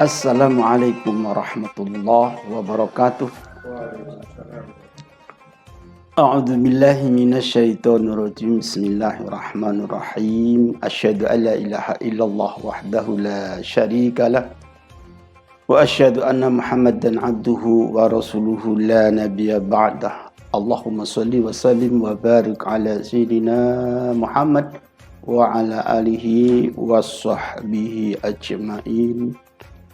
Assalamualaikum warahmatullahi wabarakatuh. A'udzu billahi minasyaitonir rajim. Bismillahirrahmanirrahim. Asyhadu an la ilaha illallah wahdahu la syarikalah wa asyhadu anna Muhammadan abduhu wa rasuluhu la nabiyya ba'dah. Allahumma shalli wa sallim wa barik ala sayyidina Muhammad wa ala alihi wa sahbihi ajma'in.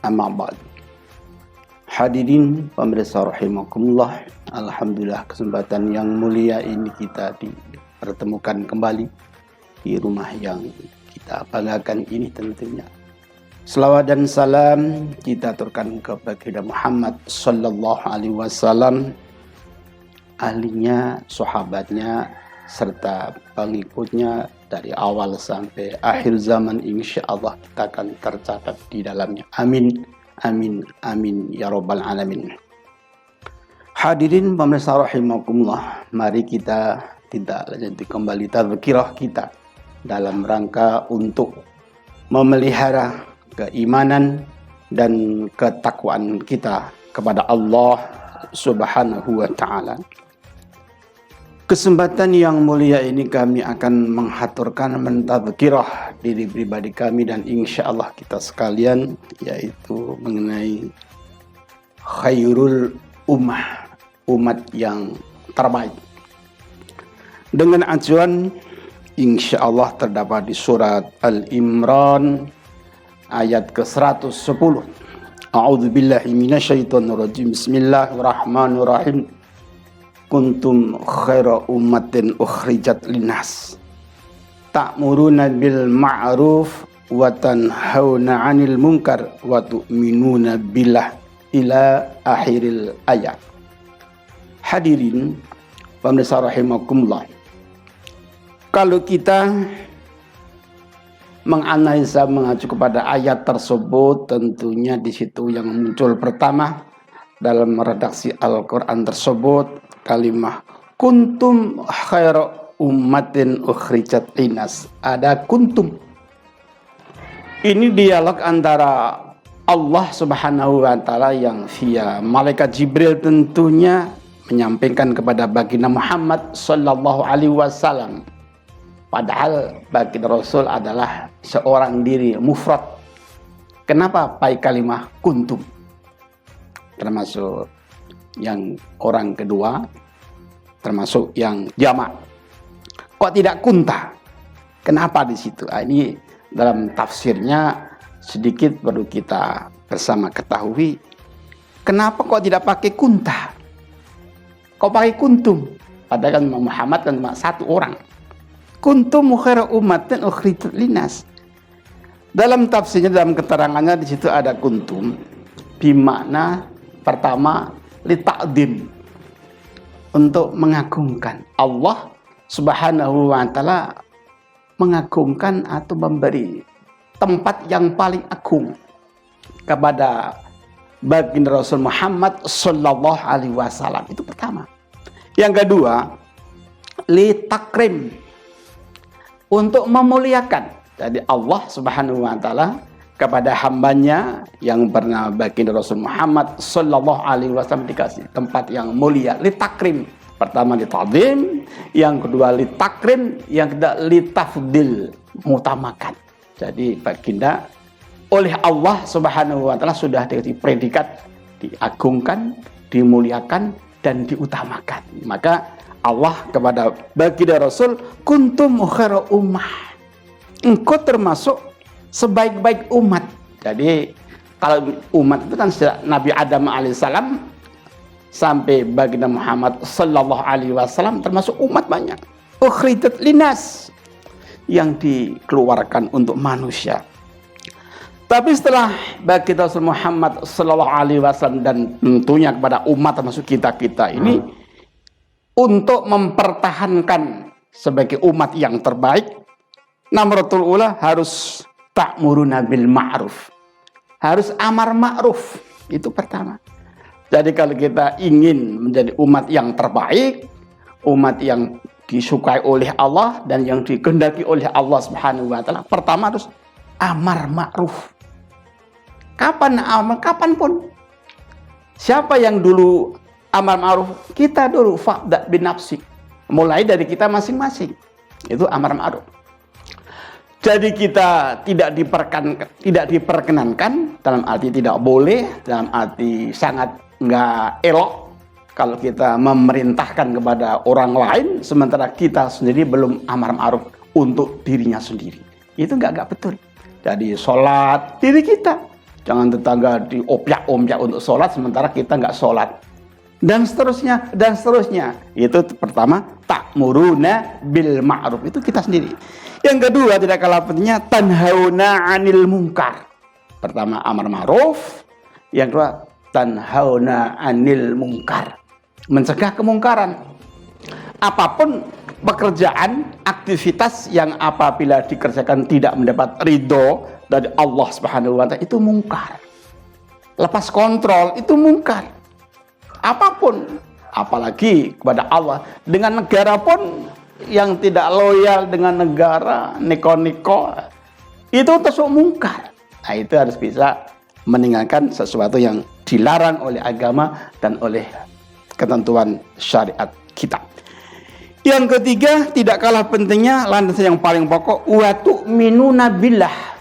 Amma ba'd. Hadirin pemirsa rahimakumullah, alhamdulillah kesempatan yang mulia ini kita dipertemukan kembali di rumah yang kita banggakan ini tentunya. Selawat dan salam kita aturkan kepada Muhammad sallallahu alaihi wasallam, ahlinya, sahabatnya, serta pengikutnya dari awal sampai akhir zaman, insyaallah kita akan tercatat di dalamnya. Amin, amin, amin ya rabbal alamin. Hadirin pemirsa rahimakumullah, mari kita tidak lanjut kembali tazkirah kita dalam rangka untuk memelihara keimanan dan ketakwaan kita kepada Allah Subhanahu wa taala. Kesempatan yang mulia ini kami akan menghaturkan mentadzkirah diri pribadi kami dan insyaallah kita sekalian, yaitu mengenai khairul ummah, umat yang terbaik. Dengan acuan insyaallah terdapat di surat Al-Imran ayat ke-110. A'udzu billahi minasyaitonir rajim. Bismillahirrahmanirrahim. Kuntum khaira ummatin ukhrijat linnas ta'muruna bil ma'ruf wa tanhauna 'anil munkar wa tu'minuna billah ila akhiril ayat. Hadirin pemirsa rahimakumullah, kalau kita menganalisa mengacu kepada ayat tersebut, tentunya di situ yang muncul pertama dalam redaksi Al-Quran tersebut kalimah kuntum khaira ummatin ukhrijat linnas. Ada kuntum. Ini dialog antara Allah Subhanahu wa taala yang via malaikat Jibril tentunya menyampaikan kepada baginda Muhammad sallallahu alaihi wasallam. Padahal baginda Rasul adalah seorang diri mufrad. Kenapa pakai kalimah kuntum? Termasuk yang orang kedua, termasuk yang jamak. Kok tidak kunta? Kenapa di situ? Ini dalam tafsirnya sedikit perlu kita bersama ketahui. Kenapa kok tidak pakai kunta? Kok pakai kuntum? Padahal kan Muhammad kan cuma satu orang. Kuntum khaira ummatin ukhrijat linnas. Dalam tafsirnya, dalam keterangannya di situ ada kuntum bimakna pertama lita'dim, untuk mengagungkan. Allah Subhanahu wa taala mengagungkan atau memberi tempat yang paling agung kepada baginda Rasul Muhammad sallallahu alaihi wasallam. Itu pertama. Yang kedua, litakrim, untuk memuliakan. Jadi Allah Subhanahu wa taala kepada hambanya yang pernah baginda Rasul Muhammad sallallahu alaihi wasallam dikasih tempat yang mulia, litakrim. Pertama lita'zim, yang kedua litakrim, yang ketiga litafdil, mengutamakan. Jadi baginda oleh Allah Subhanahu wa taala sudah dikasih predikat diagungkan, dimuliakan dan diutamakan. Maka Allah kepada baginda Rasul, kuntum khaira ummah. Engkau termasuk sebaik-baik umat. Jadi kalau umat itu kan sejak Nabi Adam alaihissalam sampai baginda Muhammad sallallahu alaihi wasallam termasuk umat banyak. Ukhrijat linnas, yang dikeluarkan untuk manusia. Tapi setelah baginda Rasul Muhammad sallallahu alaihi wasallam dan tentunya kepada umat termasuk kita-kita ini untuk mempertahankan sebagai umat yang terbaik, namratul ula harus ta'muruna bil ma'ruf. Harus amar ma'ruf. Itu pertama. Jadi kalau kita ingin menjadi umat yang terbaik, umat yang disukai oleh Allah dan yang dikehendaki oleh Allah Subhanahu wa taala, pertama harus amar ma'ruf. Kapan amar? Kapanpun. Siapa yang dulu amar ma'ruf? Kita dulu, fa'da bin nafsi. Mulai dari kita masing-masing. Itu amar ma'ruf. Jadi kita tidak diperkenankan, dalam arti tidak boleh, dalam arti sangat nggak elok kalau kita memerintahkan kepada orang lain sementara kita sendiri belum amar ma'ruf untuk dirinya sendiri. Itu nggak betul. Jadi sholat diri kita, jangan tetangga diopyak-omyak untuk sholat sementara kita nggak sholat, dan seterusnya dan seterusnya. Itu pertama, ta'muruna bil ma'ruf, itu kita sendiri. Yang kedua, tidak kalah pentingnya, tanhauna 'anil munkar. Pertama amar ma'ruf, yang kedua tanhauna 'anil munkar, mencegah kemungkaran. Apapun pekerjaan, aktivitas yang apabila dikerjakan tidak mendapat ridho dari Allah Subhanahu wa Ta'ala, itu mungkar. Lepas kontrol, itu mungkar. Apapun, apalagi kepada Allah. Dengan negara pun yang tidak loyal dengan negara, neko-neko, itu termasuk mungkar. Nah, itu harus bisa meninggalkan sesuatu yang dilarang oleh agama dan oleh ketentuan syariat kita. Yang ketiga, tidak kalah pentingnya, landasan yang paling pokok, wa tu'minuna billah.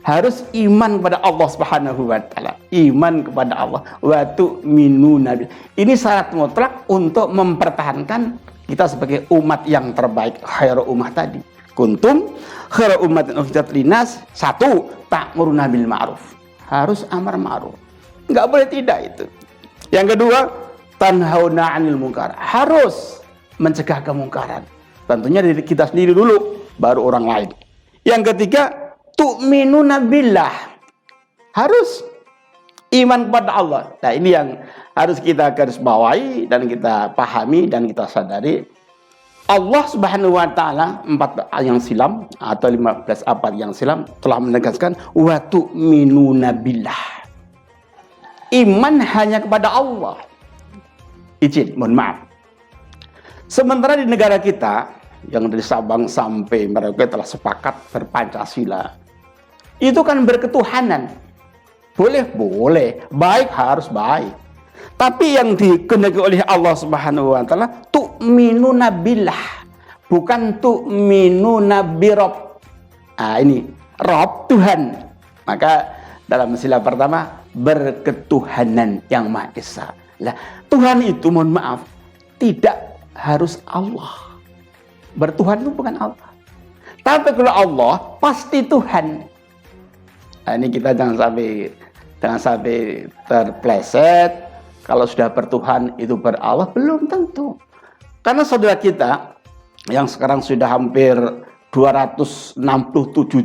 Harus iman kepada Allah Subhanahu wa Ta'ala. Iman kepada Allah, wa tu'minuna billah. Ini syarat mutlak untuk mempertahankan kita sebagai umat yang terbaik, khairu ummah tadi. Kuntum khairu ummatin ukhrijat linnas. Satu, ta'muruna bil ma'ruf. Harus amar ma'ruf. Enggak boleh tidak itu. Yang kedua, tanhauna 'anil munkar. Harus mencegah kemungkaran. Tentunya dari kita sendiri dulu, baru orang lain. Yang ketiga, tu'minuna billah. Harus iman kepada Allah. Nah, ini yang harus kita garis bawahi dan kita pahami dan kita sadari. Allah Subhanahu wa Ta'ala 4 yang silam atau 15 abad yang silam telah menegaskan wa tu'minuna billah. Iman hanya kepada Allah. Izin, mohon maaf. Sementara di negara kita yang dari Sabang sampai Merauke telah sepakat berpancasila, itu kan berketuhanan. Boleh, baik harus baik. Tapi yang dikehendaki oleh Allah Subhanahu wa Ta'ala, tu'minuna billah, bukan tu'minuna birob. Nah, ini Rob, Tuhan. Maka dalam sila pertama, berketuhanan yang Maha Esa. Lah, Tuhan itu, mohon maaf, tidak harus Allah. Bertuhan itu bukan Allah. Tapi kalau Allah pasti Tuhan. Nah, ini kita jangan sampai terpleset. Kalau sudah bertuhan itu berallah, belum tentu. Karena saudara kita yang sekarang sudah hampir 267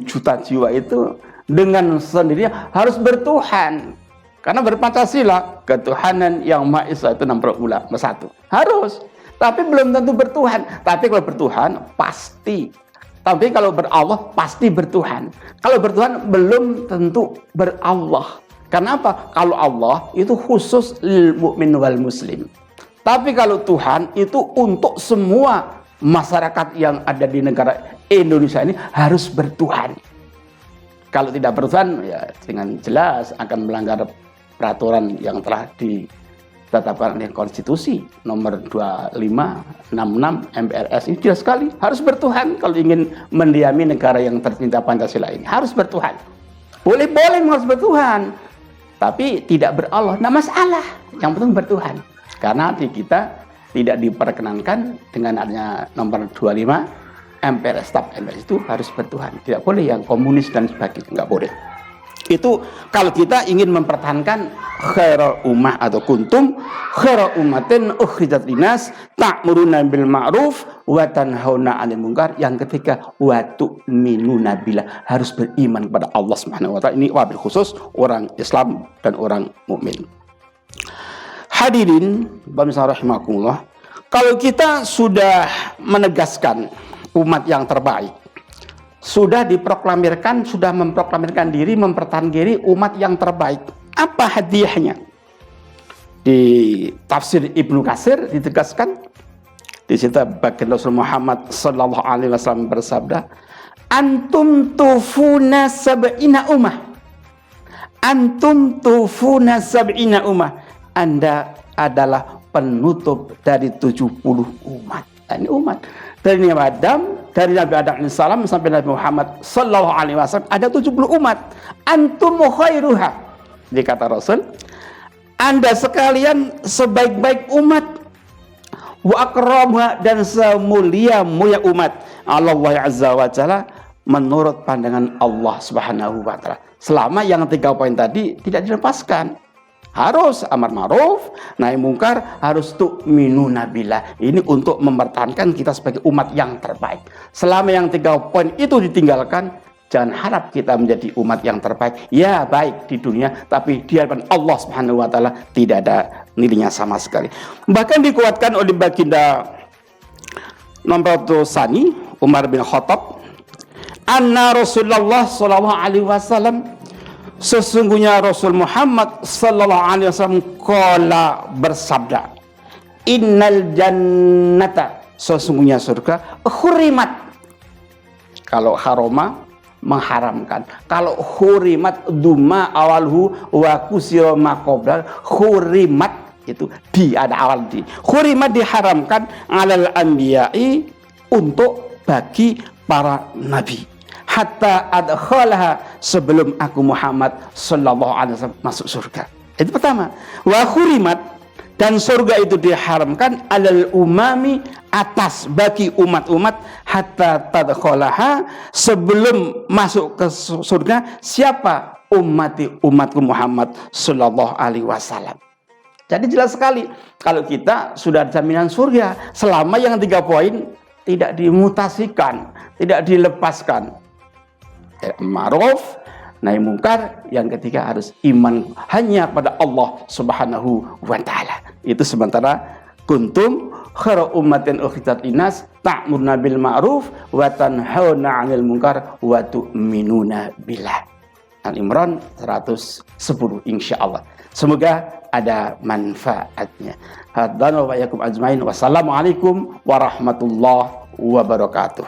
juta jiwa itu dengan sendirinya harus bertuhan. Karena berpancasila, ketuhanan yang Maha Esa itu nomor satu. Harus. Tapi belum tentu bertuhan. Tapi kalau bertuhan pasti. Tapi kalau berallah pasti bertuhan. Kalau bertuhan belum tentu berallah. Karena apa? Kalau Allah itu khusus lil mu'min wal muslim. Tapi kalau Tuhan itu untuk semua masyarakat yang ada di negara Indonesia ini harus bertuhan. Kalau tidak bertuhan, ya dengan jelas akan melanggar peraturan yang telah ditetapkan oleh konstitusi nomor 2566 MPRS. Ini jelas sekali harus bertuhan kalau ingin mendiami negara yang tercinta Pancasila ini. Harus bertuhan. Boleh-boleh harus bertuhan. Tapi tidak berallah, nah masalah. Yang penting bertuhan. Karena di kita tidak diperkenankan dengan adanya nomor 25 MPRS, staf MPRS itu harus bertuhan. Tidak boleh yang komunis dan sebagainya, nggak boleh. Itu kalau kita ingin mempertahankan khairul ummah atau kuntum khairul ummatin ukhrijat linnas ta'muruna bil ma'ruf wa tanhauna 'anil munkar. Yang ketiga, wa tu'minuna billah, harus beriman kepada Allah Subhanahu wa Ta'ala. Ini wabil khusus orang Islam dan orang mukmin. Hadirin pemirsa rahimakumullah, kalau kita sudah menegaskan umat yang terbaik, sudah diproklamirkan, sudah memproklamirkan diri, mempertahankan diri umat yang terbaik, apa hadiahnya? Di tafsir Ibnu Katsir ditegaskan, di situ baginda Rasul Muhammad sallallahu alaihi wasallam bersabda, antum tufuna sab'ina ummah. Antum tufuna sab'ina ummah. Anda adalah penutup dari 70 umat. Ini umat. Dari Nabi Adam, dari Nabi Adam alaihissalam sampai Nabi Muhammad sallallahu alaihi wasallam ada 70 umat. Antum khairuha. Dikata Rasul, Anda sekalian sebaik-baik umat, wa akramuha, dan semulia-mulia umat. Allah azza wa jalla menurut pandangan Allah subhanahu wa ta'ala. Selama yang 3 poin tadi tidak dilepaskan. Harus amar ma'ruf, nahi mungkar, harus tu'minuna billah. Ini untuk mempertahankan kita sebagai umat yang terbaik. Selama yang 3 poin itu ditinggalkan, jangan harap kita menjadi umat yang terbaik. Ya baik di dunia, tapi di hadapan Allah subhanahu wa ta'ala tidak ada nilainya sama sekali. Bahkan dikuatkan oleh baginda nomor Sani Umar bin Khattab, anna Rasulullah sallallahu alaihi wasallam, sesungguhnya Rasul Muhammad sallallahu alaihi wasallam qala, bersabda, innal jannata, sesungguhnya surga, hurimat. Kalau haroma mengharamkan, kalau hurimat duma awalhu wa kusira maqobla, hurimat itu ada awal di. Hurimat diharamkan alal anbiya'i, untuk bagi para nabi. Hatta adkhalaha, sebelum aku Muhammad sallallahu alaihi wasallam masuk surga. Itu pertama. Wa khurimat, dan surga itu diharamkan alal umami, atas bagi umat-umat, hatta tadkhalaha, sebelum masuk ke surga siapa? Umatku Muhammad sallallahu alaihi wasallam. Jadi jelas sekali kalau kita sudah ada jaminan surga selama yang 3 poin tidak dimutasikan, tidak dilepaskan. Ma'ruf, nahi mungkar, yang ketiga harus iman hanya pada Allah subhanahu wa ta'ala. Itu sementara kuntum khairu ummatin ukhrijat linnas ta'muruna bil ma'ruf wa tanhauna 'anil munkar wa tu'minuna billah. Al-Imran 110 insyaallah. Semoga ada manfaatnya. Hadana wa iyyakum ajmain. Wassalamualaikum warahmatullahi wabarakatuh.